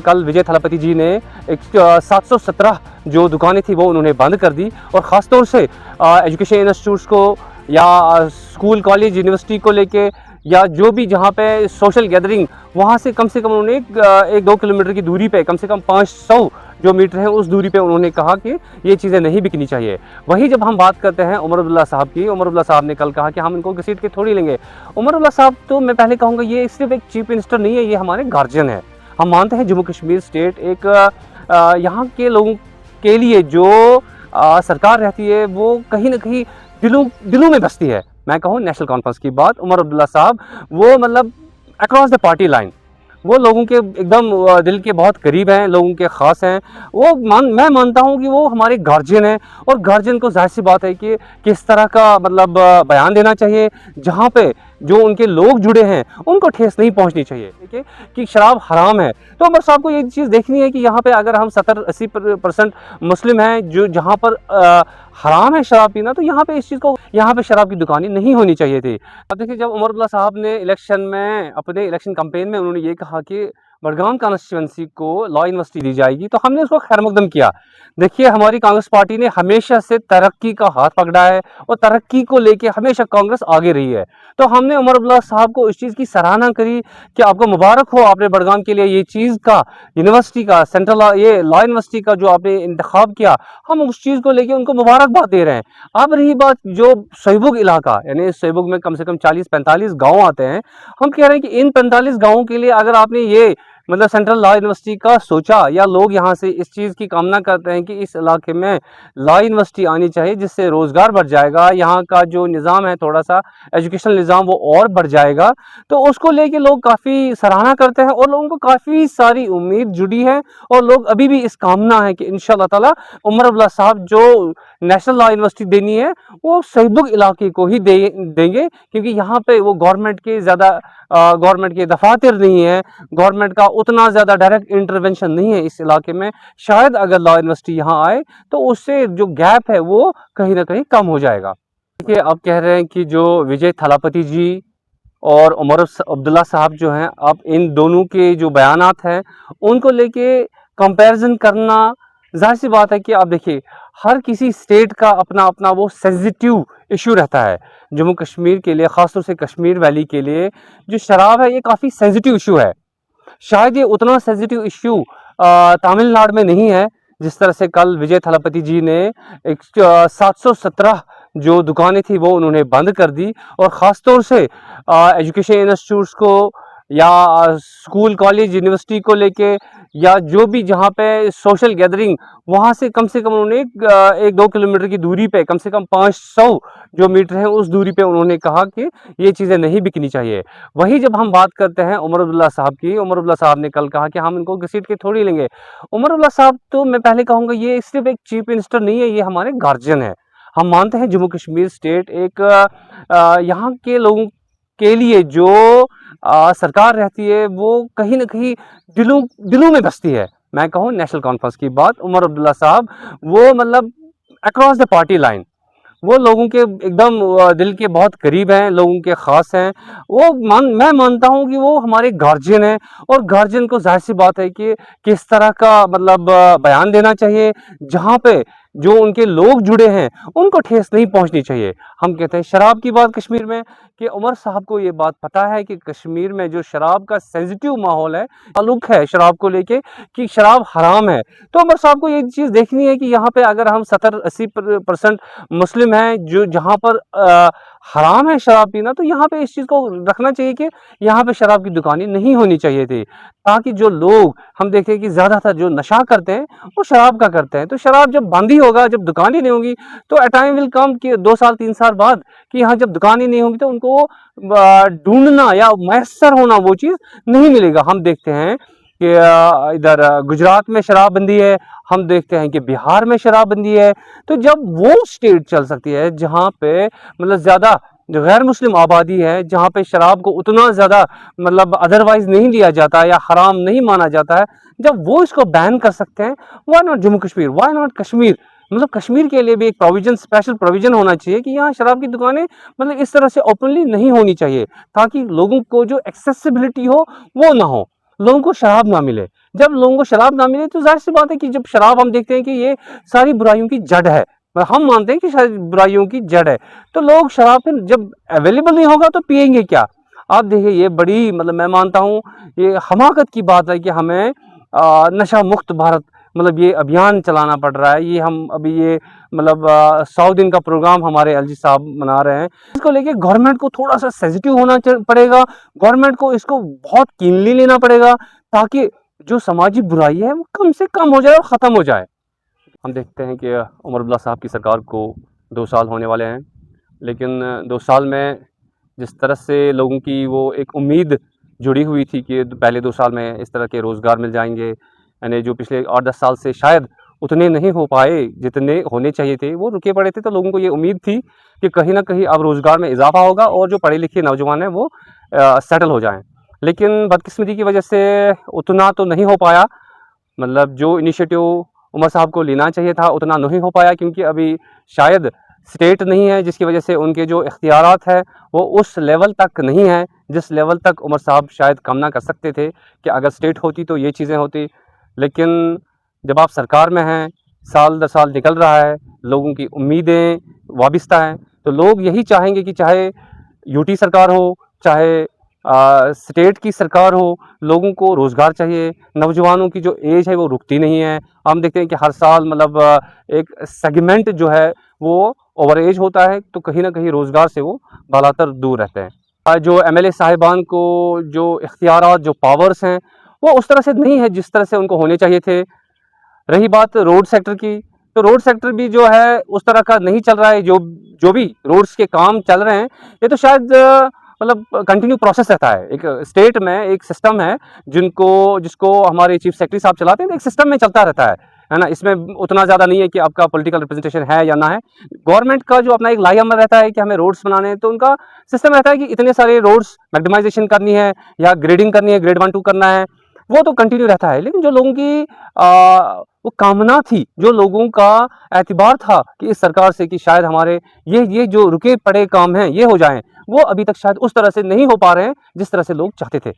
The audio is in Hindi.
कल विजय थलापति जी ने एक 717 जो दुकानें थी वो उन्होंने बंद कर दी और ख़ास तौर से एजुकेशन इंस्टीट्यूट्स को या स्कूल कॉलेज यूनिवर्सिटी को लेके या जो भी जहाँ पे सोशल गैदरिंग वहाँ से कम उन्होंने एक 2 किलोमीटर की दूरी पे कम से कम 500 जो मीटर है उस दूरी पे उन्होंने कहा कि ये चीज़ें नहीं बिकनी चाहिए। वही जब हम बात करते हैं उमर अब्दुल्ला साहब की, उमर अब्दुल्ला साहब ने कल कहा कि हम इनको घसीट के थोड़ी लेंगे। उमर अब्दुल्ला साहब तो मैं पहले कहूँगा ये सिर्फ एक चीफ मिनिस्टर नहीं है, ये हमारे गार्जियन है। हम मानते हैं जम्मू कश्मीर स्टेट एक यहाँ के लोगों के लिए जो सरकार रहती है वो कहीं ना कहीं दिलों में बसती है। मैं कहूँ नेशनल कॉन्फ्रेंस की बात, उमर अब्दुल्ला साहब वो मतलब अक्रॉस द पार्टी लाइन वो लोगों के एकदम दिल के बहुत करीब हैं, लोगों के ख़ास हैं। मैं मानता हूँ कि वो हमारे गार्जियन हैं और गार्जियन को जाहिर सी बात है कि किस तरह का मतलब बयान देना चाहिए जहाँ पे जो उनके लोग जुड़े हैं उनको ठेस नहीं पहुँचनी चाहिए। देखिए कि शराब हराम है तो उमर साहब को ये चीज़ देखनी है कि यहाँ पे अगर हम 70-80% मुस्लिम हैं जो जहाँ पर हराम है शराब पीना, तो यहाँ पे इस चीज़ को यहाँ पे शराब की दुकानें नहीं होनी चाहिए थी। अब देखिए जब उमर अब्दुल्ला साहब ने इलेक्शन में अपने इलेक्शन कैंपेन में उन्होंने ये कहा कि बडगाम कॉन्स्टिट्यूंसी को लॉ यूनिवर्सिटी दी जाएगी तो हमने उसको खैर मकदम किया। देखिए हमारी कांग्रेस पार्टी ने हमेशा से तरक्की का हाथ पकड़ा है और तरक्की को लेके हमेशा कांग्रेस आगे रही है। तो हमने उमर अब्दुल्ला साहब को इस चीज़ की सराहना करी कि आपको मुबारक हो, आपने बडगाम के लिए ये चीज़ का यूनिवर्सिटी का सेंट्रल ये लॉ यूनिवर्सिटी का जो आपने इंतखाब किया, हम उस चीज़ को लेके उनको मुबारकबाद दे रहे हैं। अब रही बात जो सोईबुग इलाका, यानी सोईबुग में कम से कम 40-45 गाँव आते हैं, हम कह रहे हैं कि इन 45 गाँवों के लिए अगर आपने ये मतलब सेंट्रल लॉ यूनिवर्सिटी का सोचा या लोग यहाँ से इस चीज़ की कामना करते हैं कि इस इलाके में लॉ यूनिवर्सिटी आनी चाहिए जिससे रोज़गार बढ़ जाएगा, यहाँ का जो निज़ाम है थोड़ा सा एजुकेशनल निज़ाम वो और बढ़ जाएगा, तो उसको लेके लोग काफ़ी सराहना करते हैं और लोगों को काफ़ी सारी उम्मीद जुड़ी है और लोग अभी भी इस कामना है कि इंशाअल्लाह ताला उमर अब्दुल्ला साहब जो नेशनल लॉ यूनिवर्सिटी देनी है वो सोईबुग इलाके को ही देंगे क्योंकि यहाँ पे वो गवर्नमेंट के ज़्यादा गवर्नमेंट के दफातर नहीं है, गवर्नमेंट का उतना ज़्यादा डायरेक्ट इंटरवेंशन नहीं है इस इलाके में। शायद अगर लॉ यूनिवर्सिटी यहाँ आए तो उससे जो गैप है वो कहीं ना कहीं कम हो जाएगा। देखिए आप कह रहे हैं कि जो विजय थलापति जी और उमर अब्दुल्ला साहब जो हैं, आप इन दोनों के जो बयानात हैं उनको लेके कंपैरिजन करना, जाहिर सी बात है कि आप देखिए हर किसी स्टेट का अपना अपना वो सेंसिटिव इशू रहता है। जम्मू कश्मीर के लिए, ख़ासतौर से कश्मीर वैली के लिए जो शराब है ये काफ़ी सेंसिटिव इशू है। शायद ये उतना सेंसिटिव इशू तमिलनाडु में नहीं है जिस तरह से कल विजय थलापति जी ने एक 717 जो दुकानें थी वो उन्होंने बंद कर दी और ख़ास तौर से एजुकेशन इंस्टीट्यूट्स को या स्कूल कॉलेज यूनिवर्सिटी को लेके या जो भी जहाँ पे सोशल गैदरिंग वहाँ से कम उन्होंने एक 2 किलोमीटर की दूरी पे कम से कम 500 जो मीटर है उस दूरी पे उन्होंने कहा कि ये चीज़ें नहीं बिकनी चाहिए। वही जब हम बात करते हैं उमर अब्दुल्ला साहब की, उमर अब्दुल्ला साहब ने कल कहा कि हम इनको घसीट के थोड़ी लेंगे। उमर अब्दुल्ला साहब तो मैं पहले कहूँगा ये सिर्फ एक चीफ मिनिस्टर नहीं है, ये हमारे गार्जियन है। हम मानते हैं जम्मू कश्मीर स्टेट एक यहाँ के लोगों के लिए जो सरकार रहती है वो कहीं ना कहीं दिलों में बसती है। मैं कहूँ नेशनल कॉन्फ्रेंस की बात, उमर अब्दुल्ला साहब वो मतलब अक्रॉस द पार्टी लाइन वो लोगों के एकदम दिल के बहुत करीब हैं, लोगों के ख़ास हैं। मैं मानता हूँ कि वो हमारे गार्जियन हैं और गार्जियन को जाहिर सी बात है कि किस तरह का मतलब बयान देना चाहिए जहाँ पे जो उनके लोग जुड़े हैं उनको ठेस नहीं पहुँचनी चाहिए। हम कहते हैं शराब की बात कश्मीर में कि उमर साहब को ये बात पता है कि कश्मीर में जो शराब का सेंसिटिव माहौल है, ताल्लुक है शराब को लेके कि शराब हराम है, तो उमर साहब को ये चीज़ देखनी है कि यहाँ पे अगर हम 70-80% मुस्लिम हैं जो जहाँ पर हराम है शराब पीना, तो यहाँ पे इस चीज़ को रखना चाहिए कि यहाँ पे शराब की दुकानें नहीं होनी चाहिए थी, ताकि जो लोग हम देखते हैं कि ज़्यादातर जो नशा करते हैं वो शराब का करते हैं। तो शराब जब बंद ही होगा, जब दुकान ही नहीं होगी, तो अ टाइम विल कम कि 2 साल 3 साल बाद कि यहाँ जब दुकान ही नहीं होगी तो उनको ढूंढना या मैसर होना वो चीज़ नहीं मिलेगा। हम देखते हैं कि इधर गुजरात में शराबबंदी है, हम देखते हैं कि बिहार में शराबबंदी है। तो जब वो स्टेट चल सकती है जहाँ पे मतलब ज़्यादा जो गैर मुस्लिम आबादी है, जहाँ पे शराब को उतना ज़्यादा मतलब अदरवाइज़ नहीं लिया जाता या हराम नहीं माना जाता है, जब वो इसको बैन कर सकते हैं, why not Jammu Kashmir, why not Kashmir. मतलब कश्मीर के लिए भी एक प्रोविज़न, स्पेशल प्रोविज़न होना चाहिए कि यहाँ शराब की दुकानें मतलब इस तरह से ओपनली नहीं होनी चाहिए, ताकि लोगों को जो एक्सेसिबिलिटी हो वो ना हो। लोगों को शराब ना मिले। जब लोगों को शराब ना मिले तो जाहिर सी बात है कि जब शराब हम देखते हैं कि ये सारी बुराइयों की जड़ है, हम मानते हैं कि शायद बुराइयों की जड़ है, तो लोग शराब फिर जब अवेलेबल नहीं होगा तो पिएंगे क्या। आप देखिए ये बड़ी मतलब मैं मानता हूँ ये हमाकत की बात है कि हमें नशा मुक्त भारत मतलब ये अभियान चलाना पड़ रहा है। ये हम अभी ये मतलब 100 दिन का प्रोग्राम हमारे एलजी साहब मना रहे हैं। इसको लेके गवर्नमेंट को थोड़ा सा सेंसिटिव होना पड़ेगा, गवर्नमेंट को इसको बहुत कीनली लेना पड़ेगा ताकि जो सामाजिक बुराई है वो कम से कम हो जाए और ख़त्म हो जाए। हम देखते हैं कि उमर अब्दुल्ला साहब की सरकार को 2 साल होने वाले हैं, लेकिन 2 साल में जिस तरह से लोगों की वो एक उम्मीद जुड़ी हुई थी कि पहले 2 साल में इस तरह के रोज़गार मिल जाएंगे, यानी जो पिछले 8-10 साल से शायद उतने नहीं हो पाए जितने होने चाहिए थे, वो रुके पड़े थे। तो लोगों को ये उम्मीद थी कि कहीं ना कहीं अब रोज़गार में इजाफा होगा और जो पढ़े लिखे नौजवान हैं वो सेटल हो जाएं। लेकिन बदकिस्मती की वजह से उतना तो नहीं हो पाया। मतलब जो इनिशिएटिव उमर साहब को लेना चाहिए था उतना नहीं हो पाया, क्योंकि अभी शायद स्टेट नहीं है, जिसकी वजह से उनके जो इख्तियारात है वो उस लेवल तक नहीं है जिस लेवल तक उमर साहब शायद कामना कर सकते थे कि अगर स्टेट होती तो ये चीज़ें होती। लेकिन जब आप सरकार में हैं, साल दर साल निकल रहा है, लोगों की उम्मीदें वाबिस्ता हैं, तो लोग यही चाहेंगे कि चाहे यूटी सरकार हो, चाहे स्टेट की सरकार हो, लोगों को रोज़गार चाहिए। नौजवानों की जो एज है वो रुकती नहीं है। हम देखते हैं कि हर साल मतलब एक सेगमेंट जो है वो ओवर एज होता है, तो कहीं ना कहीं रोज़गार से वो बालातर दूर रहते हैं। जो एमएलए साहिबान को जो इख्तियारात जो पावर्स हैं वो उस तरह से नहीं है जिस तरह से उनको होने चाहिए थे। रही बात रोड सेक्टर की, तो रोड सेक्टर भी जो है उस तरह का नहीं चल रहा है। जो जो भी रोड्स के काम चल रहे हैं ये तो शायद मतलब कंटिन्यू प्रोसेस रहता है। एक स्टेट में एक सिस्टम है जिसको हमारे चीफ सेक्रेटरी साहब चलाते हैं, तो एक सिस्टम में चलता रहता है ना। इसमें उतना ज़्यादा नहीं है कि आपका पॉलिटिकल रिप्रेजेंटेशन है या ना है। गवर्नमेंट का जो अपना एक लाइअमर रहता है कि हमें रोड्स बनाने हैं, तो उनका सिस्टम रहता है कि इतने सारे रोड्स मैक्सिमाइजेशन करनी है या ग्रेडिंग करनी है, ग्रेड 1 2 करना है, वो तो कंटिन्यू रहता है। लेकिन जो लोगों की वो कामना थी, जो लोगों का एतबार था कि इस सरकार से कि शायद हमारे ये जो रुके पड़े काम हैं ये हो जाएं, वो अभी तक शायद उस तरह से नहीं हो पा रहे हैं जिस तरह से लोग चाहते थे।